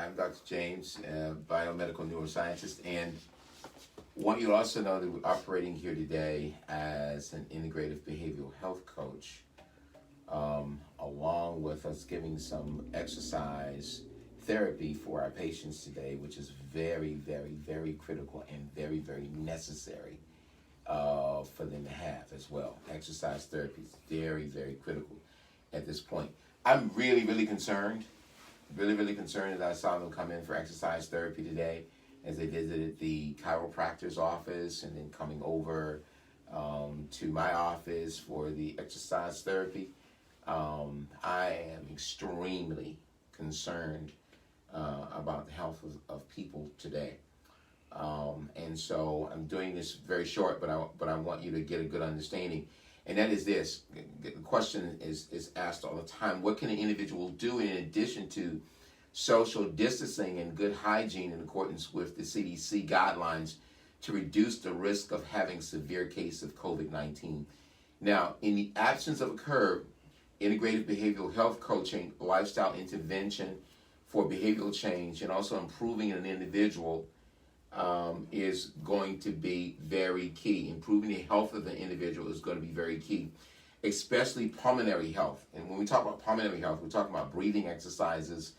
I'm Dr. James, biomedical neuroscientist, and want you to also know that we're operating here today as an integrative behavioral health coach, along with us giving some exercise therapy for our patients today, which is very, very, very critical and very, very necessary for them to have as well. Exercise therapy is very, very critical at this point. I'm really, really concerned that I saw them come in for exercise therapy today as they visited the chiropractor's office and then coming over to my office for the exercise therapy. I am extremely concerned about the health of people today. And so I'm doing this very short, but I want you to get a good understanding. And that is this. The question is asked all the time: what can an individual do in addition to social distancing and good hygiene in accordance with the CDC guidelines to reduce the risk of having severe case of COVID-19? Now, in the absence of a curb, integrated behavioral health coaching, lifestyle intervention for behavioral change, and also improving an individual is going to be very key. Improving the health of the individual is going to be very key, especially pulmonary health. And when we talk about pulmonary health, we're talking about breathing exercises,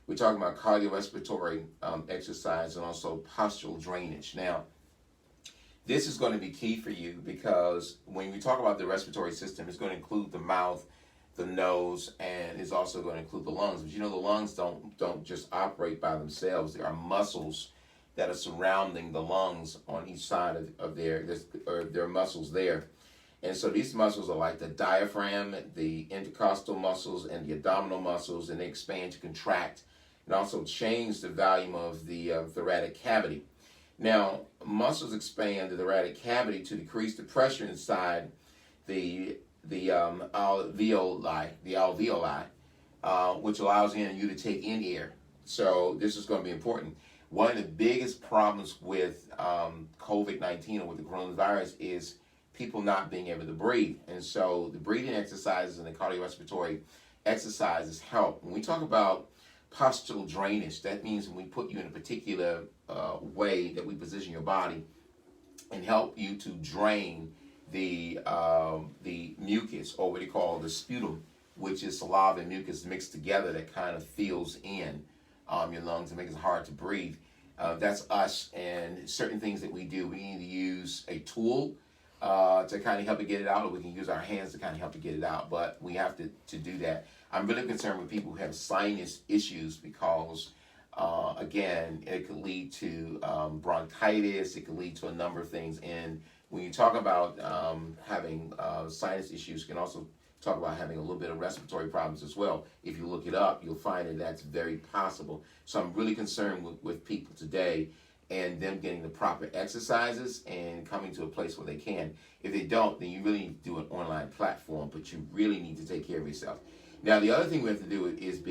we're talking about cardiorespiratory exercise, and also postural drainage. Now, this is going to be key for you because when we talk about the respiratory system, it's going to include the mouth, the nose, and it's also going to include the lungs. But you know, the lungs don't just operate by themselves. There are muscles that are surrounding the lungs on each side of their muscles there. And so these muscles are like the diaphragm, the intercostal muscles, and the abdominal muscles, and they expand to contract and also change the volume of the thoracic cavity. Now, muscles expand the thoracic cavity to decrease the pressure inside the alveoli, which allows you to take in air. So this is going to be important. One of the biggest problems with COVID-19 or with the coronavirus is people not being able to breathe. And so the breathing exercises and the cardiorespiratory exercises help. When we talk about postural drainage, that means when we put you in a particular way that we position your body and help you to drain the mucus, or what they call the sputum, which is saliva and mucus mixed together that kind of fills in your lungs and makes it hard to breathe. That's us, and certain things that we do. We need to use a tool to kind of help it get it out, or we can use our hands to kind of help it get it out, but we have to do that. I'm really concerned with people who have sinus issues because, again, it could lead to bronchitis, it could lead to a number of things, and when you talk about having sinus issues, you can also talk about having a little bit of respiratory problems as well. If you look it up, you'll find that that's very possible. So I'm really concerned with people today and them getting the proper exercises and coming to a place where they can. If they don't, then you really need to do an online platform, but you really need to take care of yourself. Now, the other thing we have to do is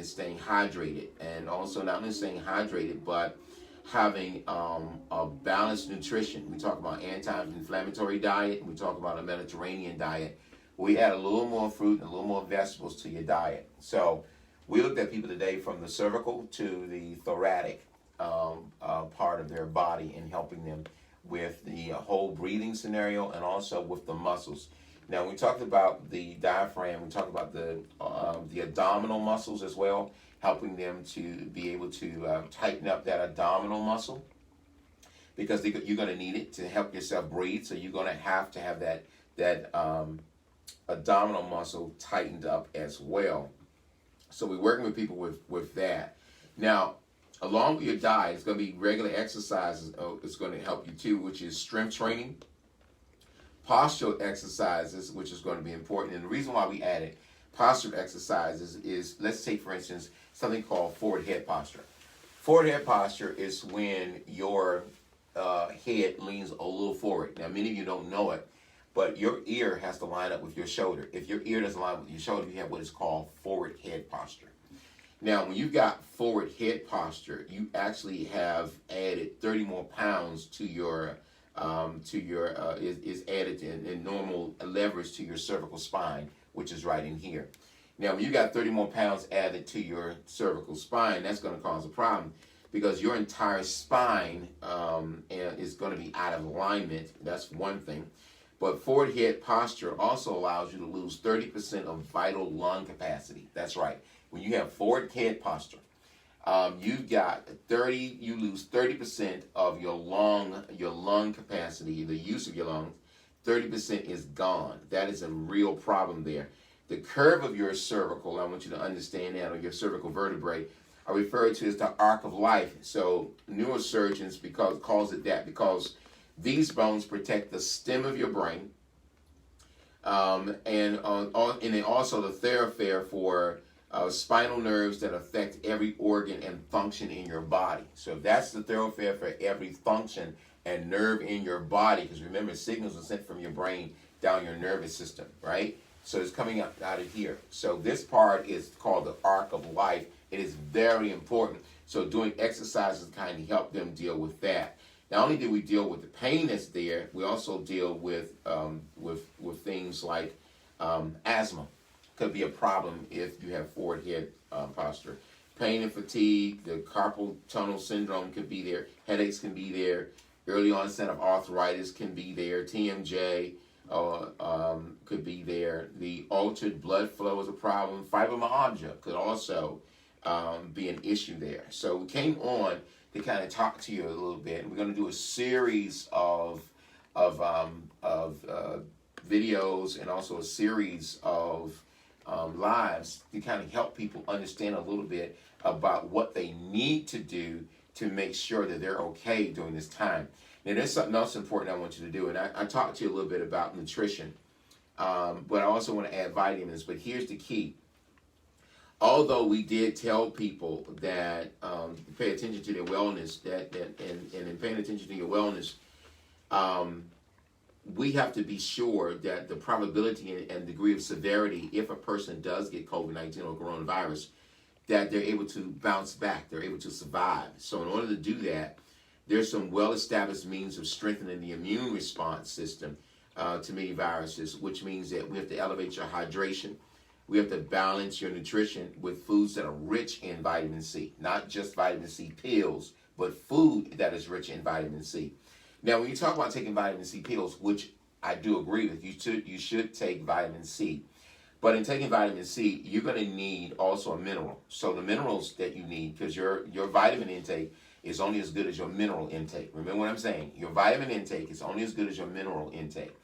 staying hydrated, and also not only staying hydrated, but having a balanced nutrition. We talk about anti-inflammatory diet, and we talk about a Mediterranean diet. We add a little more fruit and a little more vegetables to your diet. So we looked at people today from the cervical to the thoracic part of their body and helping them with the whole breathing scenario and also with the muscles. Now, we talked about the diaphragm. We talked about the abdominal muscles as well, helping them to be able to tighten up that abdominal muscle because you're going to need it to help yourself breathe. So you're going to have that abdominal muscle tightened up as well. So we're working with people with that. Now, along with your diet, it's going to be regular exercises. It's going to help you too, which is strength training, postural exercises, which is going to be important. And the reason why we added postural exercises is, let's take, for instance, something called forward head posture. Forward head posture is when your head leans a little forward. Now, many of you don't know it, but your ear has to line up with your shoulder. If your ear doesn't line up with your shoulder, you have what is called forward head posture. Now, when you've got forward head posture, you actually have added 30 more pounds to your is added in normal leverage to your cervical spine, which is right in here. Now, when you got 30 more pounds added to your cervical spine, that's going to cause a problem because your entire spine is going to be out of alignment. That's one thing. But forward head posture also allows you to lose 30% of vital lung capacity. That's right. When you have forward head posture, you lose 30% of your lung capacity, the use of your lungs. 30% is gone. That is a real problem there. The curve of your cervical, I want you to understand that, or your cervical vertebrae, are referred to as the arc of life. So neurosurgeons calls it that because these bones protect the stem of your brain, and then also the thoroughfare for spinal nerves that affect every organ and function in your body. So that's the thoroughfare for every function and nerve in your body, because remember, signals are sent from your brain down your nervous system, right? So it's coming out of here. So this part is called the arc of life. It is very important. So doing exercises kind of help them deal with that. Not only do we deal with the pain that's there, we also deal with things like asthma. Could be a problem if you have forward head posture. Pain and fatigue, the carpal tunnel syndrome can be there. Headaches can be there. Early onset of arthritis can be there. TMJ could be there. The altered blood flow is a problem. Fibromyalgia could also be an issue there. So we came on to kind of talk to you a little bit. And we're going to do a series of videos and also a series of lives to kind of help people understand a little bit about what they need to do to make sure that they're okay during this time. Now, there's something else important I want you to do, and I talked to you a little bit about nutrition, but I also want to add vitamins. But here's the key. Although we did tell people that pay attention to their wellness, and in paying attention to your wellness, we have to be sure that the probability and degree of severity, if a person does get COVID-19 or coronavirus, that they're able to bounce back, they're able to survive. So in order to do that, there's some well-established means of strengthening the immune response system to many viruses, which means that we have to elevate your hydration. We have to balance your nutrition with foods that are rich in vitamin C, not just vitamin C pills, but food that is rich in vitamin C. Now, when you talk about taking vitamin C pills, which I do agree with, you should take vitamin C. But in taking vitamin C, you're going to need also a mineral. So the minerals that you need, because your vitamin intake is only as good as your mineral intake. Remember what I'm saying? Your vitamin intake is only as good as your mineral intake.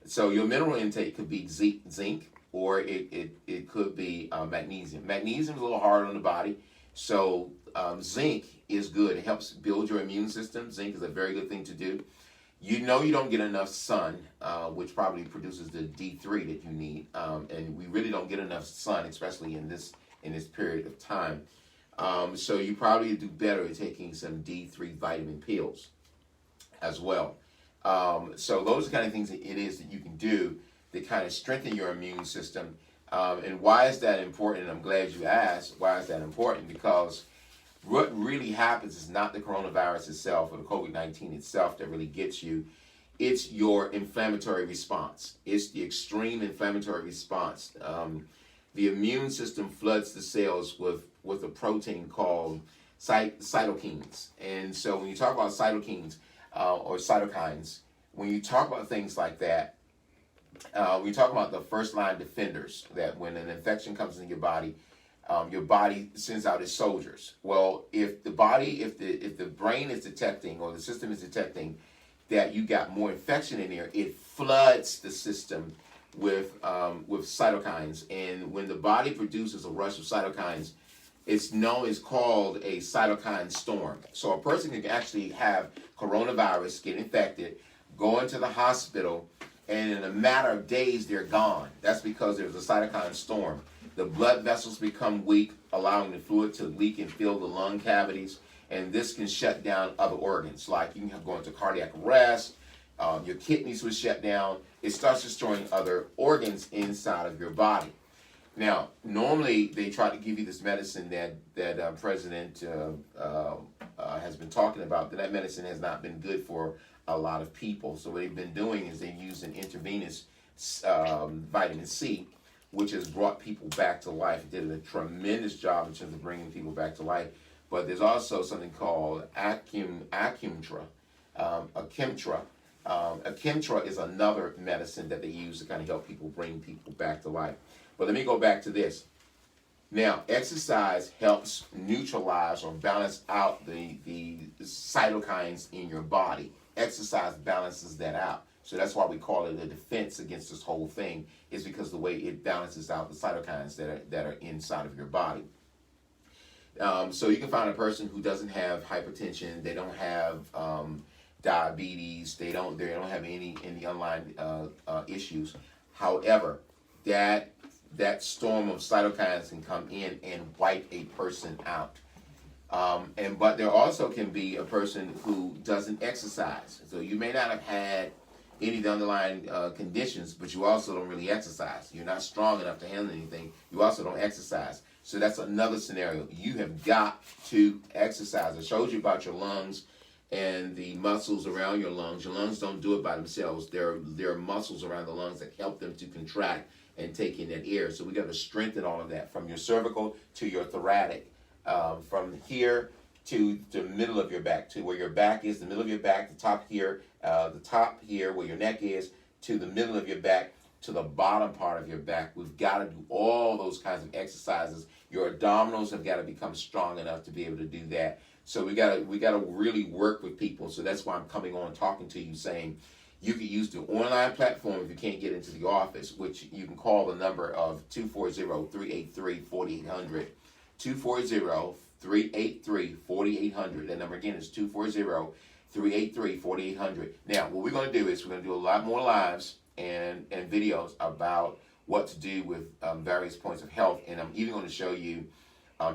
So your mineral intake could be zinc, or it could be magnesium. Magnesium is a little hard on the body, so zinc is good. It helps build your immune system. Zinc is a very good thing to do. You know you don't get enough sun, which probably produces the D3 that you need, and we really don't get enough sun, especially in this period of time. So you probably do better at taking some D3 vitamin pills as well. So those are the kind of things that it is that you can do to kind of strengthen your immune system. And why is that important? And I'm glad you asked. Why is that important? Because what really happens is not the coronavirus itself or the COVID-19 itself that really gets you. It's your inflammatory response. It's the extreme inflammatory response. The immune system floods the cells with a protein called cytokines. And so when you talk about cytokines or cytokines, when you talk about things like that, we talk about the first line defenders, that when an infection comes in your body sends out its soldiers. Well, if the brain is detecting, or the system is detecting, that you got more infection in there, it floods the system with cytokines. And when the body produces a rush of cytokines, it's called a cytokine storm. So a person can actually have coronavirus, get infected, go into the hospital, and in a matter of days, they're gone. That's because there's a cytokine storm. The blood vessels become weak, allowing the fluid to leak and fill the lung cavities, and this can shut down other organs. Like you can go into cardiac arrest, your kidneys will shut down. It starts destroying other organs inside of your body. Now, normally they try to give you this medicine that President has been talking about. That medicine has not been good for a lot of people. So what they've been doing is they've used an intravenous vitamin C, which has brought people back to life. It did a tremendous job in terms of bringing people back to life. But there's also something called Akimtra. Akimtra is another medicine that they use to kind of help people bring people back to life. But let me go back to this. Now, exercise helps neutralize or balance out the cytokines in your body. Exercise balances that out. So that's why we call it a defense against this whole thing, is because the way it balances out the cytokines that are inside of your body. So you can find a person who doesn't have hypertension, they don't have diabetes, they don't have any underlying issues. However, that storm of cytokines can come in and wipe a person out. But there also can be a person who doesn't exercise. So you may not have had any of the underlying conditions, but you also don't really exercise. You're not strong enough to handle anything. You also don't exercise. So that's another scenario. You have got to exercise. I showed you about your lungs and the muscles around your lungs. Your lungs don't do it by themselves. There are muscles around the lungs that help them to contract and take in that air. So we got to strengthen all of that, from your cervical to your thoracic, from here to the middle of your back, to where your back is, the middle of your back, the top here where your neck is, to the middle of your back, to the bottom part of your back. We've got to do all those kinds of exercises. Your abdominals have got to become strong enough to be able to do that. So we got to really work with people. So that's why I'm coming on talking to you, saying you can use the online platform if you can't get into the office, which you can call the number of 240-383-4800, 240-383-4800. That number again is 240-383-4800. Now, what we're going to do is we're going to do a lot more lives and videos about what to do with various points of health. And I'm even going to show you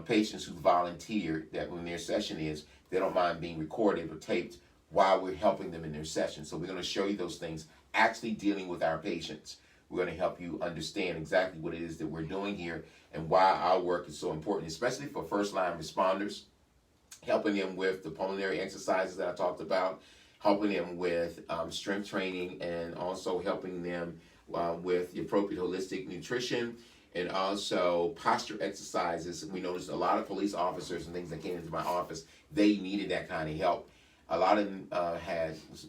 patients who volunteered that when their session is, they don't mind being recorded or taped while we're helping them in their session. So we're going to show you those things, actually dealing with our patients. We're going to help you understand exactly what it is that we're doing here and why our work is so important, especially for first-line responders, helping them with the pulmonary exercises that I talked about, helping them with strength training, and also helping them with the appropriate holistic nutrition, and also posture exercises. We noticed a lot of police officers and things that came into my office, they needed that kind of help. A lot of them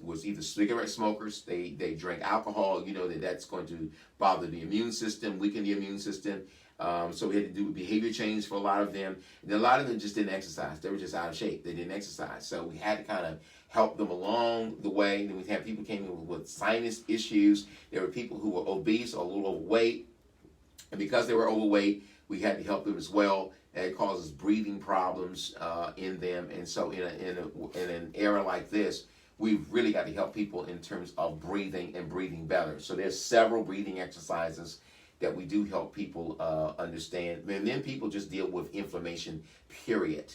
was either cigarette smokers, they drank alcohol. You know that's going to bother the immune system, weaken the immune system. So we had to do behavior change for a lot of them. And a lot of them just didn't exercise. They were just out of shape. They didn't exercise. So we had to kind of help them along the way. Then we had people came in with sinus issues. There were people who were obese or a little overweight. And because they were overweight, we had to help them as well. And it causes breathing problems in them. And so in an era like this, we've really got to help people in terms of breathing and breathing better. So there's several breathing exercises that we do help people understand. And then people just deal with inflammation, period,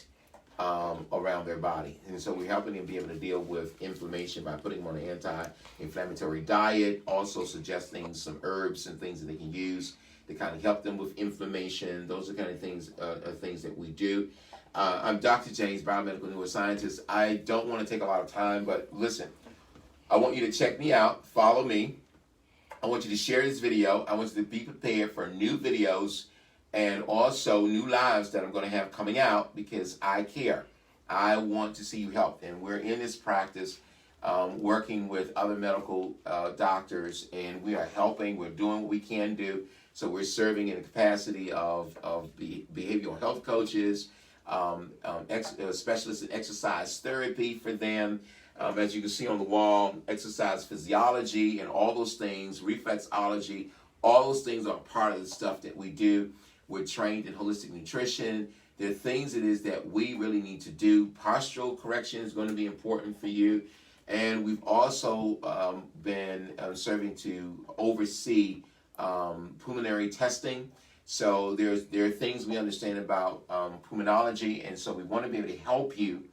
around their body. And so we're helping them be able to deal with inflammation by putting them on an anti-inflammatory diet, also suggesting some herbs and things that they can use to kind of help them with inflammation. Those are kind of things that we do. I'm Dr. James, biomedical neuroscientist. I don't want to take a lot of time, but listen, I want you to check me out, follow me. I want you to share this video. I want you to be prepared for new videos and also new lives that I'm going to have coming out, because I care. I want to see you help. And we're in this practice working with other medical doctors, and we are helping. We're doing what we can do. So we're serving in the capacity of behavioral health coaches, specialists in exercise therapy for them. As you can see on the wall, exercise physiology and all those things, reflexology, all those things are part of the stuff that we do. We're trained in holistic nutrition. There are things it is that we really need to do. Postural correction is going to be important for you. And we've also been serving to oversee pulmonary testing. So there are things we understand about pulmonology, and so we want to be able to help you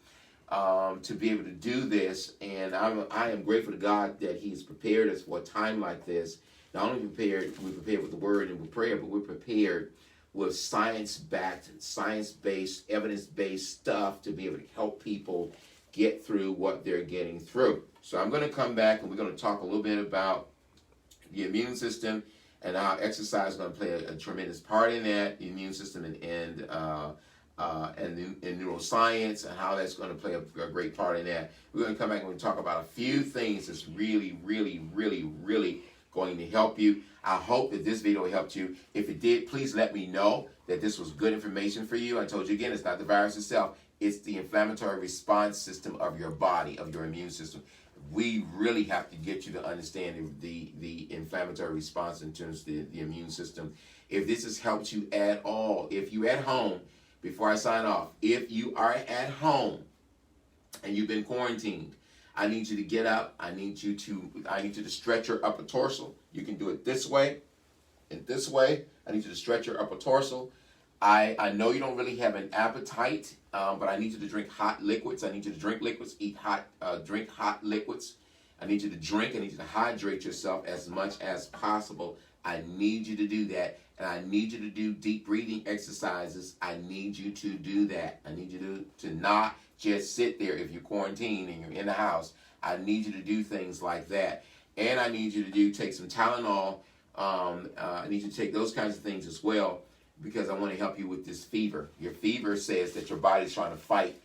to be able to do this. And I am grateful to God that He's prepared us for a time like this. Not only prepared with the Word and with prayer, but we're prepared with science-backed, science-based, evidence-based stuff to be able to help people get through what they're getting through. So I'm going to come back and we're going to talk a little bit about the immune system and how exercise is going to play a tremendous part in that, the immune system and neuroscience, and how that's going to play a great part in that. We're going to come back and we're going to talk about a few things that's really, really, really, really going to help you. I hope that this video helped you. If it did, please let me know that this was good information for you. I told you again, it's not the virus itself. It's the inflammatory response system of your body, of your immune system. We really have to get you to understand the inflammatory response in terms of the immune system. If this has helped you at all, if you at home, before I sign off, if you are at home and you've been quarantined, I need you to get up. I need you to stretch your upper torso. You can do it this way and this way. I need you to stretch your upper torso. I know you don't really have an appetite, but I need you to drink hot liquids. I need you to drink liquids, drink hot liquids. I need you to drink. I need you to hydrate yourself as much as possible. I need you to do that. And I need you to do deep breathing exercises. I need you to do that. I need you to not just sit there if you're quarantined and you're in the house. I need you to do things like that. And I need you to take some Tylenol. I need you to take those kinds of things as well, because I want to help you with this fever. Your fever says that your body's trying to fight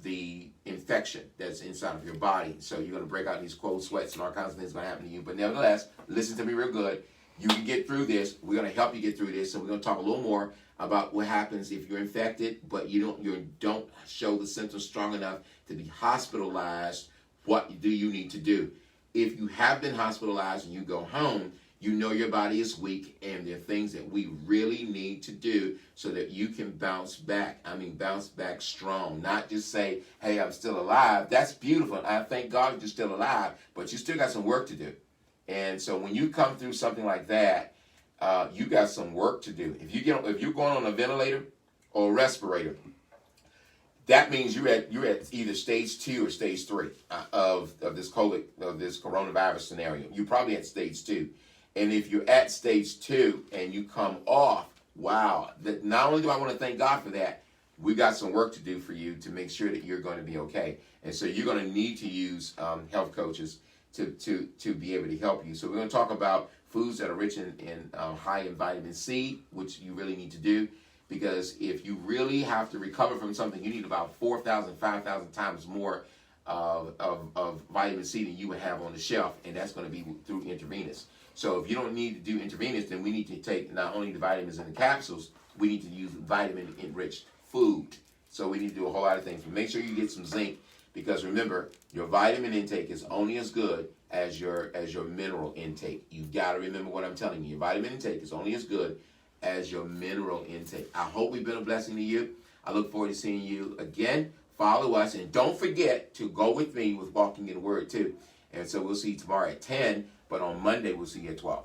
the infection that's inside of your body. So you're going to break out these cold sweats and all kinds of things going to happen to you. But nevertheless, listen to me real good. You can get through this. We're going to help you get through this. So we're going to talk a little more about what happens if you're infected, but you don't show the symptoms strong enough to be hospitalized. What do you need to do? If you have been hospitalized and you go home, you know your body is weak, and there are things that we really need to do so that you can bounce back. I mean, bounce back strong. Not just say, hey, I'm still alive. That's beautiful. I thank God you're still alive, but you still got some work to do. And so when you come through something like that, you got some work to do. If you're going on a ventilator or a respirator, that means you're at either stage 2 or stage 3 of this coronavirus scenario. You're probably at stage 2. And if you're at stage 2 and you come off, wow, that not only do I want to thank God for that, we got some work to do for you to make sure that you're going to be okay. And so you're going to need to use health coaches to be able to help you. So we're going to talk about foods that are rich in high in vitamin C, which you really need to do, because if you really have to recover from something, you need about 4,000, 5,000 times more of vitamin C than you would have on the shelf, and that's going to be through intravenous. So if you don't need to do intravenous, then we need to take not only the vitamins in the capsules, we need to use vitamin-enriched food. So we need to do a whole lot of things. Make sure you get some zinc, because remember, your vitamin intake is only as good as your mineral intake. You've got to remember what I'm telling you. Your vitamin intake is only as good as your mineral intake. I hope we've been a blessing to you. I look forward to seeing you again. Follow us, and don't forget to go with me with Walking in the Word too. And so we'll see you tomorrow at 10, but on Monday we'll see you at 12.